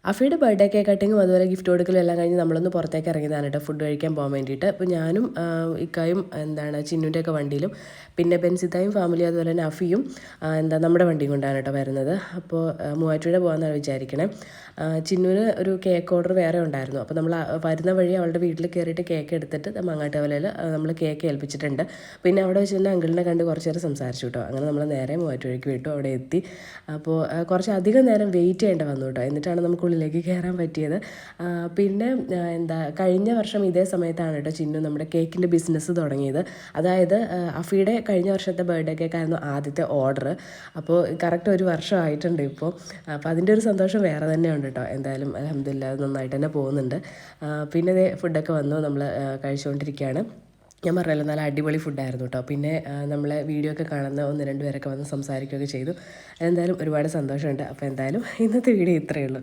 അഫിയുടെ birthday cake കട്ടിങ്ങും അതുപോലെ gift കൊടുക്കലും എല്ലാം കഴിഞ്ഞ് നമ്മളൊന്ന് പുറത്തേക്ക് ഇറങ്ങിയതാണ് കേട്ടോ ഫുഡ് കഴിക്കാൻ പോകാൻ വേണ്ടിയിട്ട്. അപ്പോൾ ഞാനും ഇക്കായും ചിന്നുൻ്റെയൊക്കെ വണ്ടിയിലും പിന്നെ ബെൻസിത്തായും ഫാമിലി അതുപോലെ തന്നെ അഫിയും നമ്മുടെ വണ്ടിയും കൊണ്ടാണ് കേട്ടോ വരുന്നത്. അപ്പോൾ മൂവാറ്റുപുഴ പോകാമെന്നാണ് വിചാരിക്കണേ. ചിന്നുവിന് ഒരു കേക്ക് ഓർഡർ വേറെ ഉണ്ടായിരുന്നു. അപ്പോൾ നമ്മൾ വരുന്ന വഴി അവളുടെ വീട്ടിൽ കയറിയിട്ട് കേക്ക് എടുത്തിട്ട് മങ്ങാട്ടുകവലയിൽ നമ്മൾ കേക്ക് ഏൽപ്പിച്ചിട്ടുണ്ട്. പിന്നെ അവിടെ വെച്ച് തന്നെ അങ്കിളിനെ കണ്ട് കുറച്ച് നേരം സംസാരിച്ചു കേട്ടോ. അങ്ങനെ നമ്മൾ നേരെ മൂവാറ്റുപുഴയ്ക്ക് വിട്ടു. അവിടെ എത്തി. അപ്പോൾ കുറച്ചധികം നേരം വെയിറ്റ് ചെയ്യേണ്ടി വന്നു കേട്ടോ. എന്നിട്ടാണ് നമുക്ക് ഉള്ളിലേക്ക് കയറാൻ പറ്റിയത്. പിന്നെ കഴിഞ്ഞ വർഷം ഇതേ സമയത്താണ് കേട്ടോ ചിന്നു നമ്മുടെ കേക്കിൻ്റെ ബിസിനസ് തുടങ്ങിയത്. അതായത് അഫിയുടെ കഴിഞ്ഞ വർഷത്തെ ബർത്ത്ഡേ കേക്കായിരുന്നു ആദ്യത്തെ ഓർഡർ. അപ്പോൾ കറക്റ്റ് ഒരു വർഷമായിട്ടുണ്ട് ഇപ്പോൾ. അപ്പോൾ അതിൻ്റെ ഒരു സന്തോഷം വേറെ തന്നെ ഉണ്ട് കേട്ടോ. എന്തായാലും അൽഹംദുലില്ലാ നന്നായിട്ട് തന്നെ പോകുന്നുണ്ട്. പിന്നെ ഇതേ ഫുഡൊക്കെ വന്നു നമ്മൾ കഴിച്ചുകൊണ്ടിരിക്കുകയാണ്. ഞാൻ പറഞ്ഞല്ലോ നല്ല അടിപൊളി ഫുഡായിരുന്നു കേട്ടോ. പിന്നെ നമ്മളെ വീഡിയോ ഒക്കെ കാണുന്ന 1-2 പേരൊക്കെ വന്ന് സംസാരിക്കുകയൊക്കെ ചെയ്തു. എന്തായാലും ഒരുപാട് സന്തോഷമുണ്ട്. അപ്പോൾ എന്തായാലും ഇന്നത്തെ വീഡിയോ ഇത്രയേ ഉള്ളൂ.